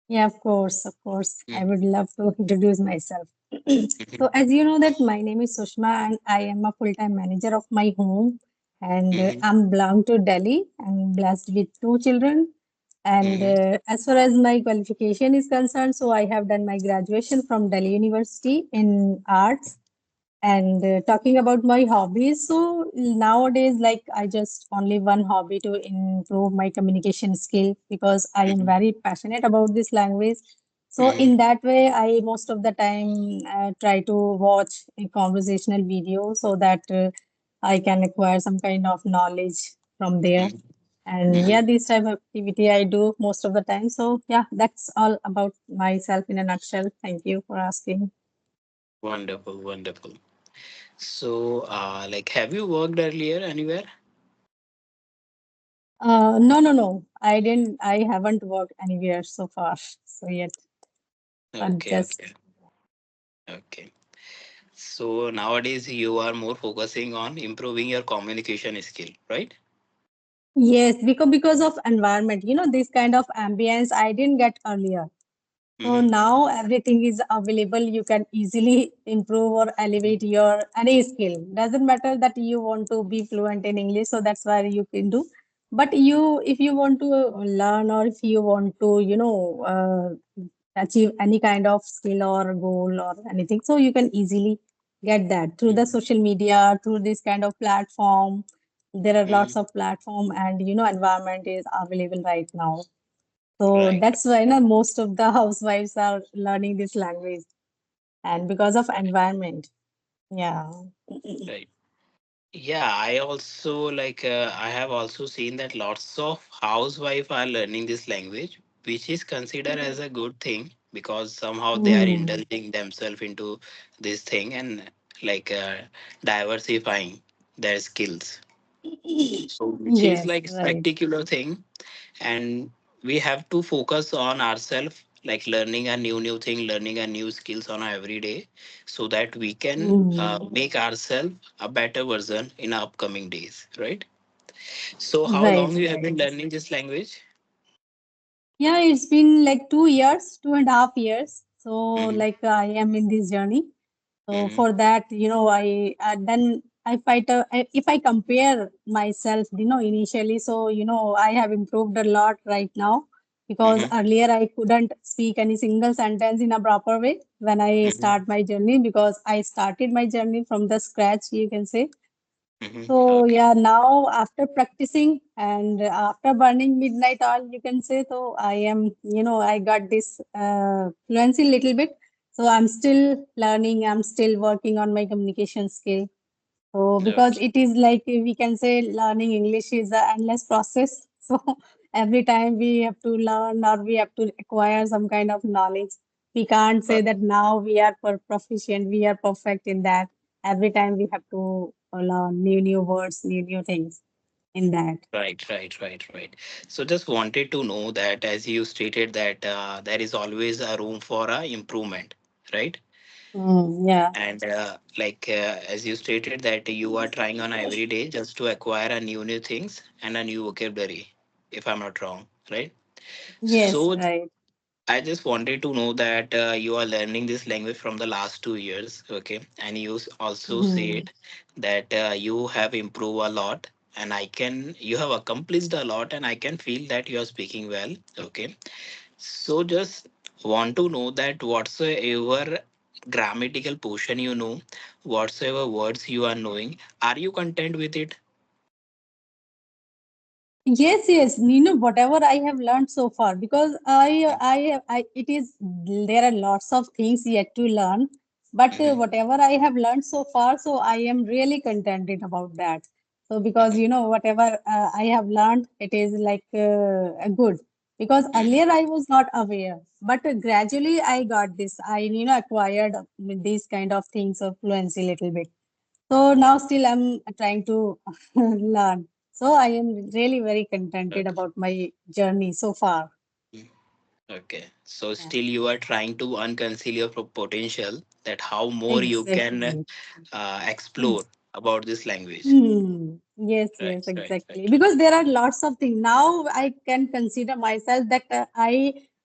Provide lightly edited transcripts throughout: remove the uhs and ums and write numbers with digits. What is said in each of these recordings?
Yeah, of course, of course. I Mm-hmm. would love to introduce myself. So, as you know that my name is Sushma and I am a full-time manager of my home and Mm-hmm. I'm belong to Delhi. I'm blessed with two children. And Mm-hmm. as far as my qualification is concerned, so I have done my graduation from Delhi University in arts. And talking about my hobbies, so nowadays, like I just only one hobby to improve my communication skill because I am Mm-hmm. very passionate about this language. So Mm-hmm. in that way, I most of the time try to watch a conversational video so that I can acquire some kind of knowledge from there. And Mm-hmm. yeah, this type of activity I do most of the time. So yeah, that's all about myself in a nutshell. Thank you for asking. Wonderful, wonderful. So, like, have you worked earlier anywhere? No, no, no. I didn't. I haven't worked anywhere so far. So yet, but Okay, okay, just okay. So nowadays you are more focusing on improving your communication skill, right? yes, because of environment. You know, this kind of ambience I didn't get earlier. So Mm-hmm. now everything is available. You can easily improve or elevate your any skill. Doesn't matter that you want to be fluent in English, so that's why you can do. But you, if you want to learn or if you want to, achieve any kind of skill or goal or anything, so you can easily get that through the social media, through this kind of platform. There are Mm-hmm. lots of platform, and environment is available right now. So Right, that's why most of the housewives are learning this language and because of right, environment. Yeah. right. Yeah, I also I have also seen that lots of housewives are learning this language, which is considered as a good thing because somehow they are Mm. indulging themselves into this thing and like uh, diversifying their skills. So, which is Yes, like right. spectacular thing, and we have to focus on ourselves, like learning a new thing, learning a new skills on our every day, so that we can Mm. make ourselves a better version in our upcoming days, right? So, how Right, long you have right. been learning this language? Yeah, it's been like 2 years, 2.5 years. So Mm-hmm. like I am in this journey. So Mm-hmm. for that, I then if I compare myself, initially, so I have improved a lot right now because Mm-hmm. earlier I couldn't speak any single sentence in a proper way when I Mm-hmm. start my journey because I started my journey from the scratch, you can say. Mm-hmm. So Okay. yeah, now after practicing and after burning midnight oil, you can say, so I am, I got this fluency little bit. So I'm still learning, I'm still working on my communication skill. So because Okay. it is like we can say learning English is an endless process. So every time we have to learn or we have to acquire some kind of knowledge. We can't say that now we are proficient, we are perfect in that. Every time we have to learn new words, new things in that. Right, right, right, right. So just wanted to know that as you stated that there is always a room for improvement, right? Yeah. And as you stated that you are trying on every day just to acquire a new things and a new vocabulary, if I'm not wrong, right? Yes, So right. I just wanted to know that you are learning this language from the last 2 years, okay? And you also Hmm. said that you have improved a lot, and you have accomplished a lot, and I can feel that you are speaking well, okay? So just want to know that whatsoever grammatical portion you know, whatsoever words you are knowing, are you content with it? Yes, yes. Whatever I have learned so far, because it is there are lots of things yet to learn, but Mm-hmm, whatever I have learned so far, so I am really contented about that. So because mm-hmm, whatever I have learned, it is like good. Because mm-hmm. earlier I was not aware, but gradually I got this. I acquired these kind of things of fluency little bit. So now still I'm trying to learn. So I am really very contented Okay. about my journey so far. Mm. Okay. So Yeah. still you are trying to unconceal your potential that how more you can Exactly. explore about this language. Yes, Right, yes, right, exactly. right. Because there are lots of things. Now I can consider myself that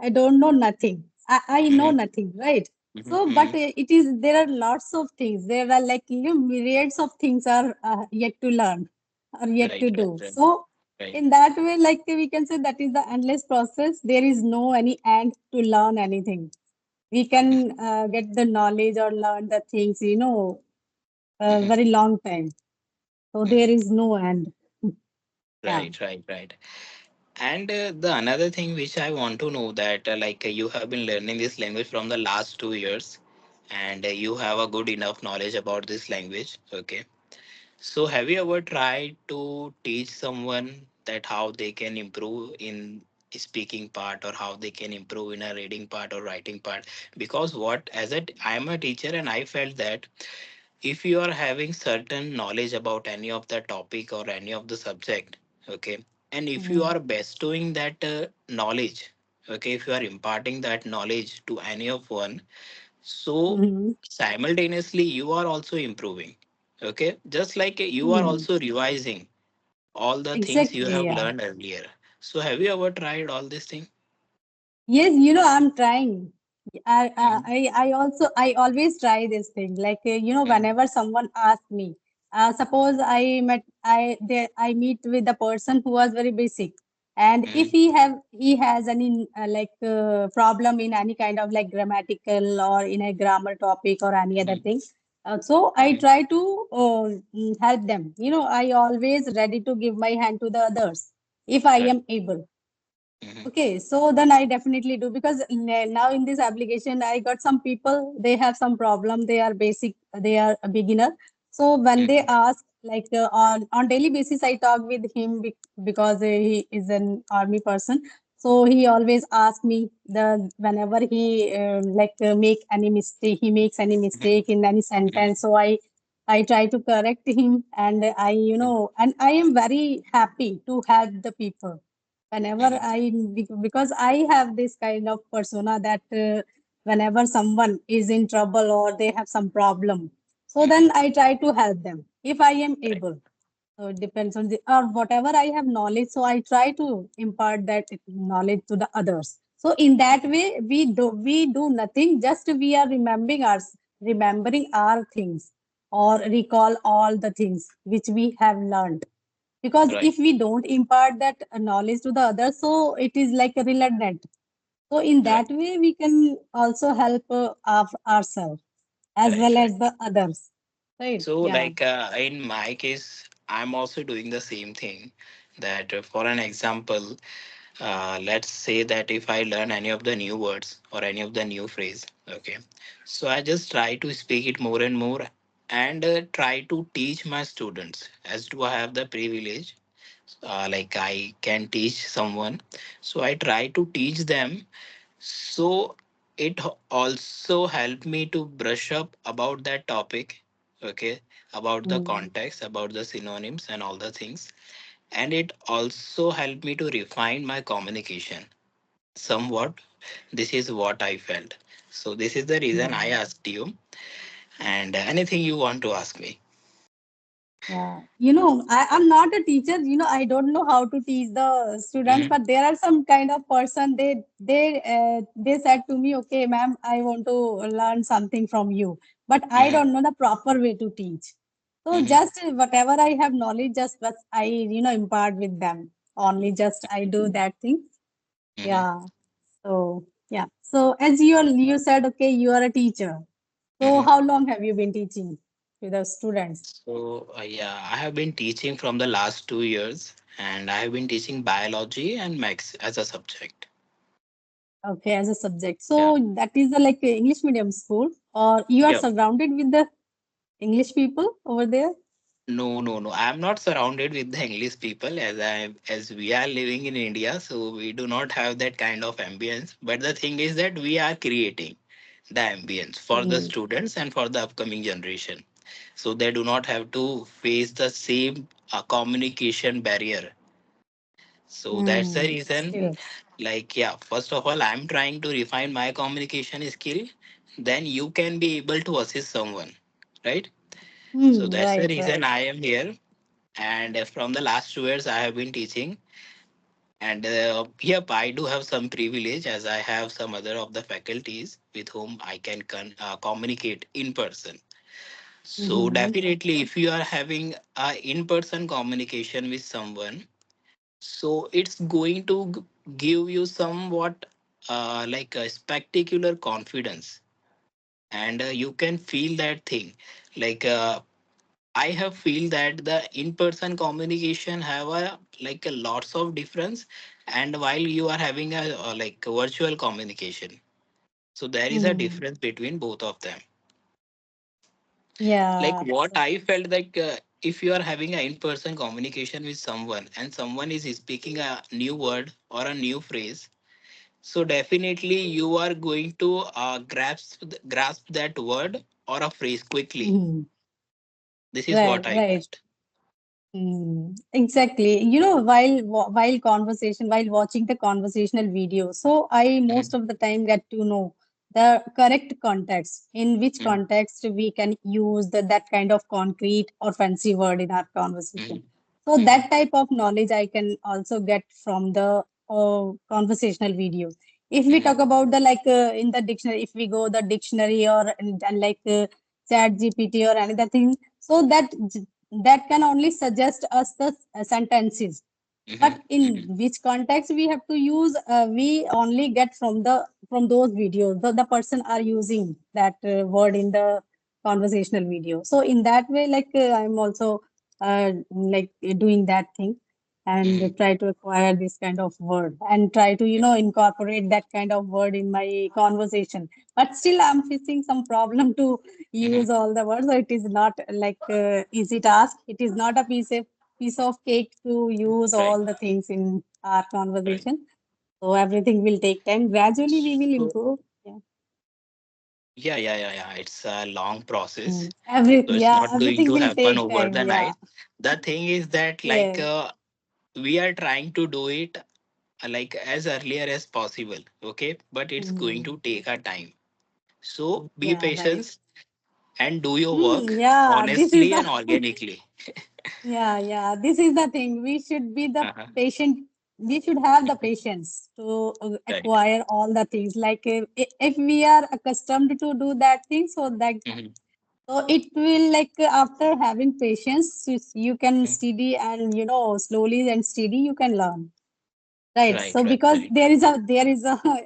I don't know nothing. I know Mm-hmm. nothing, right? So, but Mm-hmm. it is, there are lots of things. There are like, myriads of things are yet to learn or yet Right, to right, do. right, So, right. in that way, like we can say that is the endless process. There is no any end to learn anything. We can get the knowledge or learn the things, a Mm-hmm. very long time. So there Mm-hmm. is no end. Yeah. Right, right, right. And the another thing which I want to know that you have been learning this language from the last 2 years, and you have a good enough knowledge about this language. Okay. So have you ever tried to teach someone that how they can improve in speaking part, or how they can improve in a reading part or writing part? Because what as I am a teacher, and I felt that if you are having certain knowledge about any of the topic or any of the subject, okay, and if you Mm-hmm. are bestowing that knowledge, okay, if you are imparting that knowledge to any of one, so Mm-hmm. simultaneously you are also improving, okay, just like you are Hmm. also revising all the things you Exactly. have Yeah. learned earlier. So have you ever tried all this thing? Yes, I'm trying. Mm-hmm. I always try this thing. Like, whenever someone asks me, suppose I meet with a person who was very basic, and if Mm-hmm. he has any problem in any kind of like grammatical or in a grammar topic or any other thing, so I Mm-hmm. try to help them. I always ready to give my hand to the others if I Right. am able. Mm-hmm. Okay, so then I definitely do because now in this application, I got some people, they have some problem, they are basic, they are a beginner. So when they Mm-hmm. ask, like on daily basis, I talk with him because he is an army person. So he always ask me the whenever he make any mistake, he makes any mistake in any Mm-hmm. sentence. So I try to correct him, and and I am very happy to help the people whenever Mm-hmm. because I have this kind of persona that whenever someone is in trouble or they have some problem, so Mm-hmm. then I try to help them if I am Right. able. So it depends on the or whatever I have knowledge, so I try to impart that knowledge to the others. So in that Mm-hmm. way we do nothing, just we are remembering our things or recall all the things which we have learned, because Right. if we don't impart that knowledge to the others, so it is like a redundant. So in Right. that way we can also help ourselves as Right. well Right. as the others, right? So, Yeah. in my case, I'm also doing the same thing. That, for an example, let's say that if I learn any of the new words or any of the new phrase, okay, so I just try to speak it more and more, and try to teach my students. As do I have the privilege, I can teach someone, so I try to teach them, so also helped me to brush up about that topic, okay, about the Mm. context, about the synonyms and all the things. And it also helped me to refine my communication somewhat. This is what I felt. So this is the reason I Mm. asked you. And anything you want to ask me? Yeah, I'm not a teacher. I don't know how to teach the students, Hmm. but there are some kind of person. They said to me, "Okay, ma'am, I want to learn something from you, but I Hmm. don't know the proper way to teach." So Hmm. just whatever I have knowledge, just what I impart with them. Only just I do that thing. Hmm. Yeah. So yeah. So as you said, okay, you are a teacher. So Hmm. how long have you been teaching to the students? So yeah, I have been teaching from the last 2 years, and I have been teaching biology and maths as a subject. Okay, as a subject. Yeah. So that is the like English medium school, or you are Yeah. surrounded with the English people over there? No, no, no. I'm not surrounded with the English people, as we are living in India, so we do not have that kind of ambience. But the thing is that we are creating the ambience for the Mm. students and for the upcoming generation, so they do not have to face the same communication barrier. So that's the Mm. reason. Yes. Yeah, first of all, I'm trying to refine my communication skill. Then you can be able to assist someone, right? So Mm. that's the Right, reason right. I am here. And from the last 2 years, I have been teaching. And yep, I do have some privilege as I have some other of the faculties with whom I can communicate in person. So Mm-hmm. definitely, if you are having a in-person communication with someone, so it's going to give you somewhat like a spectacular confidence, and you can feel that thing. Like I have feel that the in-person communication have a like a lots of difference, and while you are having a like a virtual communication, so there is a Mm. difference between both of them. Like Yeah. what I felt like, if you are having an in-person communication with someone and someone is speaking a new word or a new phrase, so definitely you are going to grasp that word or a phrase quickly. Mhm. This is Right, what I right. felt. Exactly. While watching the conversational video, so I most Mhm, of the time get to know the correct context, in which mhm, context we can use that kind of concrete or fancy word in our mhm, conversation. So mhm, that type of knowledge I can also get from the conversational videos. If we mhm, talk about the in the dictionary, if we go the dictionary or and Chat GPT or another thing, so that can only suggest us the sentences, mhm, but in mhm. which context we have to use, we only get from those videos, the person are using that word in the conversational video. So in that way, I'm also doing that thing, and Mhm, try to acquire this kind of word and try to incorporate that kind of word in my conversation. But still I'm facing some problem to mhm. use all the words, so it is not easy task. It is not a piece of cake to use Right, all the things in our right. conversation. So everything will take time. Gradually, we will So improve. Yeah. yeah, yeah, yeah, yeah. It's a long process. So it's Yeah, not going everything to will happen take over time. the Yeah. night. The thing is that like Yes. we are trying to do it like as earlier as possible, okay? But it's going Mm. to take a time. So be Yeah, right. patient and do your work Yeah, this is honestly the and organically. yeah. This is the thing. We should be the Uh-huh. patient. We should have the patience to Right. acquire all the things. If we are accustomed to do that thing, Mhm. so it will after having patience, you can steady and slowly and steady you can learn. Right. Right, So right, because right. there is a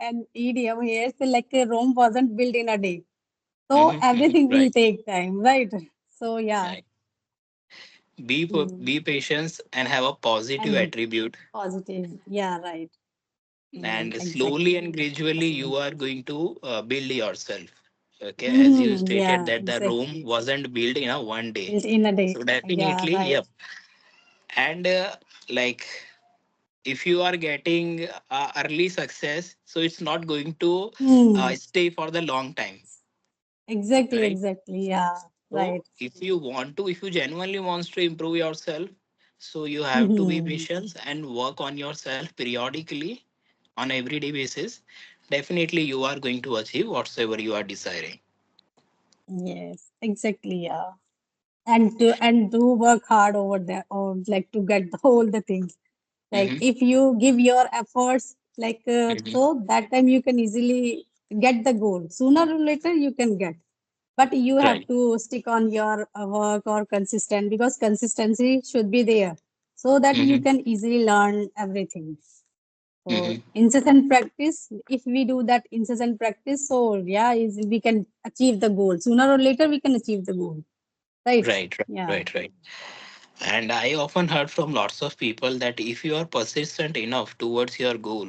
an idiom here, so Rome wasn't built in a day. So everything will Right, take time, right? So yeah. right. Mm. Be patient and have a positive And attribute, positive. Yeah, right. and slowly Exactly. and gradually you are going to build yourself. Okay, as you stated Yeah, that the Rome exactly. wasn't built in a one day. Built in a day. So Yeah, definitely, right. yep. And like if you are getting early success, so it's not going to Hmm. stay for the long time, Exactly, right? exactly. Yeah, So right. if you genuinely wants to improve yourself, so you have to be patient and work on yourself periodically on everyday basis. Definitely, you are going to achieve whatsoever you are desiring. Yes, exactly. Yeah. And do work hard over there, or to get all the things. Like Mm-hmm, if you give your efforts, mm-hmm. so that time you can easily get the goal. Sooner or later you can get, but you have Right. to stick on your work or consistent, because consistency should be there so that you Mm-hmm, can easily learn everything. So mm-hmm. incessant practice, if we do that incessant practice, so yeah, we can achieve the goal. Sooner or later we can achieve the goal. Right? Right, right, Yeah. right, right. And I often heard from lots of people that if you are persistent enough towards your goal,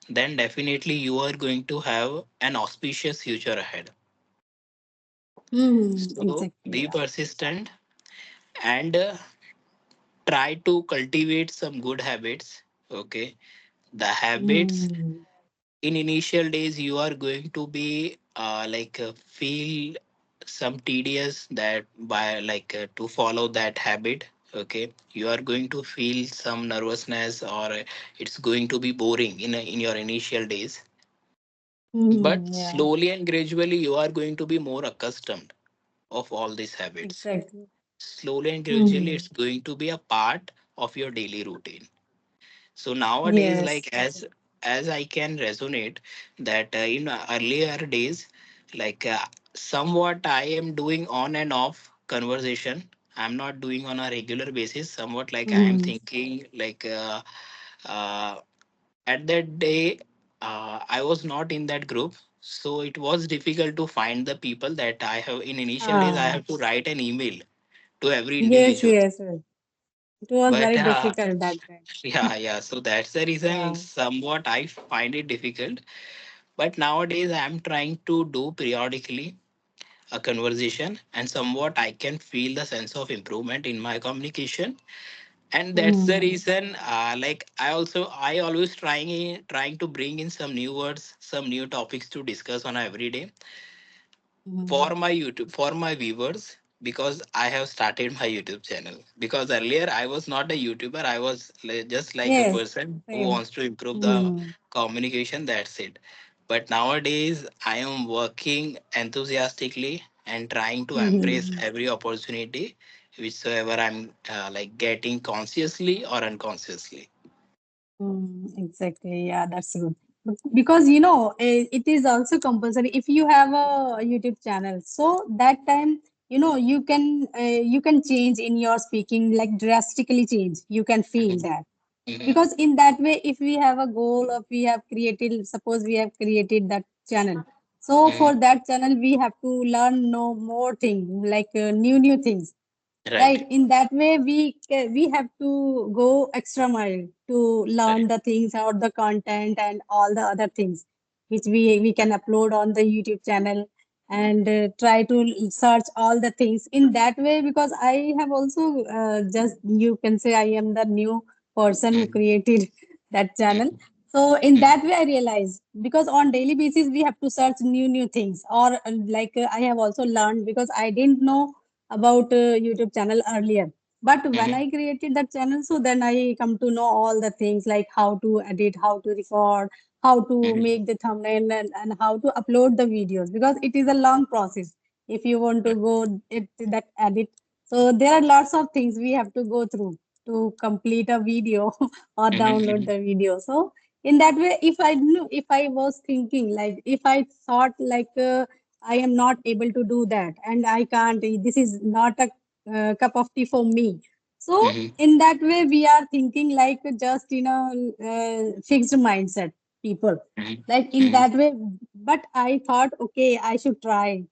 then definitely you are going to have an auspicious future ahead. So Exactly. be Yeah. persistent and try to cultivate some good habits. Okay. The habits Mm. in initial days, you are going to be feel some tedious that by to follow that habit. Okay, you are going to feel some nervousness, or it's going to be boring in your initial days, but Yeah. slowly and gradually you are going to be more accustomed of all these habits. Exactly. Slowly and gradually Mm. it's going to be a part of your daily routine. So nowadays, Yes. like as I can resonate that in earlier days, like somewhat I am doing on and off conversation. I'm not doing on a regular basis. Somewhat like I am Mm-hmm. thinking like uh, at that day I was not in that group, so it was difficult to find the people that I have. In initial days I Ah, have to write an email to every yes, individual, yes, yes. It was but very difficult that time. yeah, yeah, so that's the reason Yeah. somewhat I find it difficult. But nowadays I'm trying to do periodically a conversation, and somewhat I can feel the sense of improvement in my communication. And that's the Mm-hmm. reason like I always trying to bring in some new words, some new topics to discuss on every day Mm-hmm. for my YouTube, for my viewers, because I have started my YouTube channel. Because earlier I was not a YouTuber, I was just like a Yes, person who same. wants to improve the Mm-hmm. communication. That's it. But nowadays I am working enthusiastically and trying to embrace Mm-hmm. every opportunity whichsoever I'm like getting consciously or unconsciously. Exactly. Yeah, that's good. Because it is also compulsory if you have a YouTube channel. So that time, you can change in your speaking, like drastically change. You can feel Mhm, that. mhm, Because in that way, if we have a goal or we have created, suppose we have created that channel. So for mhm. that channel, we have to learn no more things, like new things. Right. Right. In that way, we have to go extra mile to learn Right. the things or the content and all the other things which we can upload on the YouTube channel, and try to search all the things in that way. Because I have also just, you can say, I am the new person who Mhm, created that channel. mhm, So in mhm, that way, I realized, because on daily basis we have to search new things, or like I have also learned, because I didn't know about YouTube channel earlier. But when mhm, I created that channel, so then I come to know all the things, like how to edit, how to record, how to mhm. make the thumbnail, and how to upload the videos, because it is a long process. If you want to go it that edit, so there are lots of things we have to go through to complete a video or Mhm, download mhm, the video. So in that way, if I was thinking, like if I thought like I am not able to do that, and I can't. This is not a cup of tea for me. So mhm, in that way, we are thinking like just fixed mindset people. mhm, Like in mhm, that way, but I thought, okay, I should try.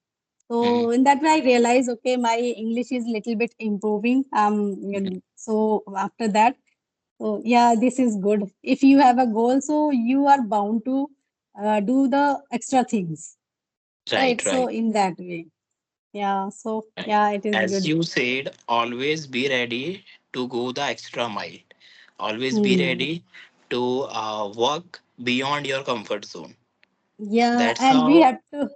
mhm. So in that way, I realized, okay, my English is little bit improving. So after that, so yeah, this is good. If you have a goal, so you are bound to do the extra things. Right. Right, So right, in that way. Yeah. So right. yeah, it is As good. you said, always be ready to go the extra mile. Always be Hmm. ready to work beyond your comfort zone. Yeah, That's and we how, have to,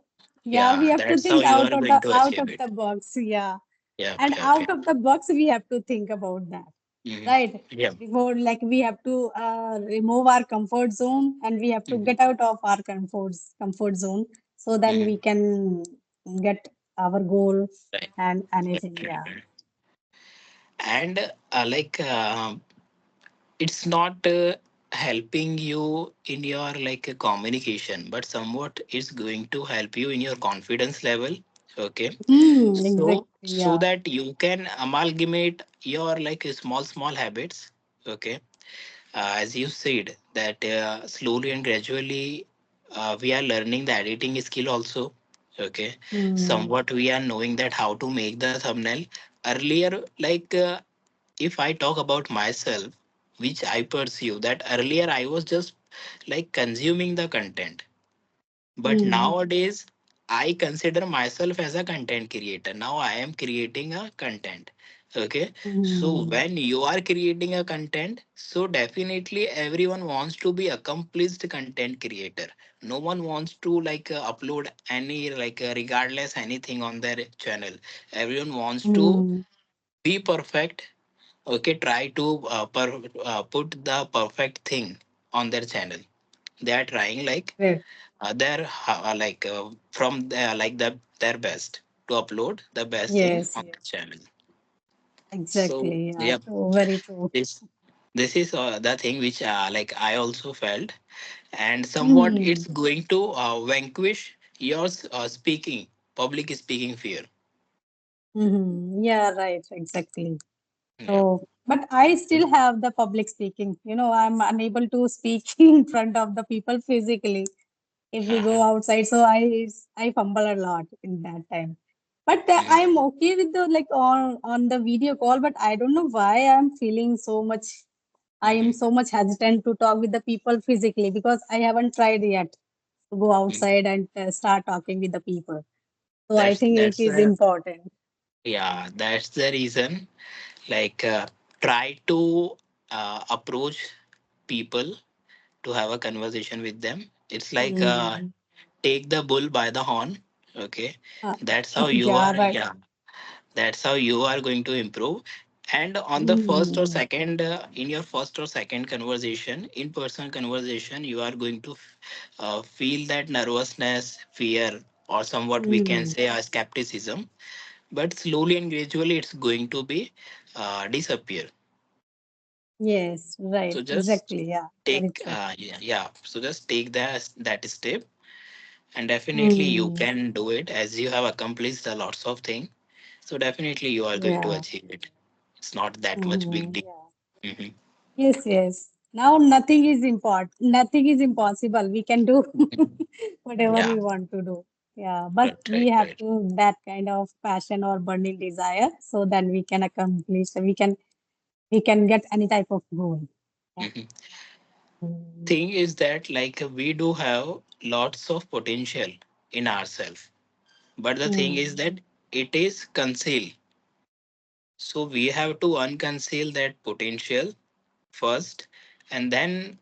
yeah, we yeah, have to that's how think you are going to out achieve of it. the box. Yeah. Yep, And yep, out yep. of the box, we have to think about that. Mhm. Right. Yep. Before, like we have to remove our comfort zone, and we have to Mhm. get out of our comfort zone. So then Mhm. we can get our goal Right, and right, anything. right, Yeah. right. And like it's not helping you in your like communication, but somewhat it's going to help you in your confidence level. Okay, Exactly. so Yeah. that you can amalgamate your like small habits. Okay, as you said that slowly and gradually we are learning the editing skill also. Okay, Hmm. somewhat we are knowing that how to make the thumbnail. Earlier, like if I talk about myself, which I pursue, that earlier I was just like consuming the content. But Hmm. nowadays, I consider myself as a content creator. Now I am creating a content. Okay. So Hmm. when you are creating a content, so definitely everyone wants to be accomplished content creator. No one wants to like upload any like regardless anything on their channel. Everyone wants to Hmm. be perfect. Okay, try to put the perfect thing on their channel. They are trying like Great. their like from their like their best to upload the best thing Yes. on the Yes. channel. So Exactly. Yeah. yeah, True. Very true. this. this is the thing which like I also felt, and somewhat Mm-hmm. it's going to vanquish your speaking public speaking fear. Mm-hmm. Yeah, right, exactly. Yeah. So, but I still have the public speaking. I'm unable to speak in front of the people physically if we go Uh-huh. outside. So I fumble a lot in that time. But Mhm. I'm okay with the like on the video call. But I don't know why I'm feeling so much. I am Mhm. so much hesitant to talk with the people physically because I haven't tried yet to go Mhm. outside and start talking with the people. So I think it That's is the important. yeah, that's the reason. Like try to approach people to have a conversation with them. It's like Mm. take the bull by the horn. Okay, Uh, that's how you yeah, are. right. Yeah, that's how you are going to improve. And on the first or Mm. second in your first or second conversation, in person conversation, you are going to feel that nervousness, fear, or somewhat we can Mm. say a skepticism, but slowly and gradually it's going to be disappear. Yes, right. So just Exactly. Yeah, very take true. yeah, so just take that step, and definitely you Mm. can do it, as you have accomplished a lots of things. So definitely you are going to Yeah. achieve it. It's not that much big Mm. deal. Yeah. Hmm. Yes, yes. Now nothing is important. Nothing is impossible. We can do whatever Yeah, we want to do. Yeah, but right, we right, have right. to that kind of passion or burning desire, so then we can accomplish. We can get any type of goal. Yeah. Hmm. Mm. Thing is that like we do have lots of potential in ourselves, but the thing is Mm. that it is concealed. So we have to unconceal that potential first, and then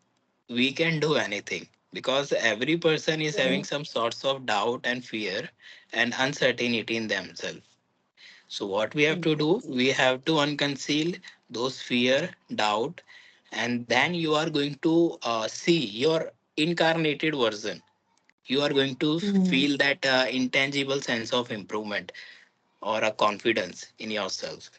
we can do anything, because every person is Yeah. having some sorts of doubt and fear and uncertainty in themselves. So what we have to do, Yes. we have to unconceal those fear, doubt, and then you are going to see your incarnated version. You are going to Mm. feel that intangible sense of improvement or a confidence in yourself.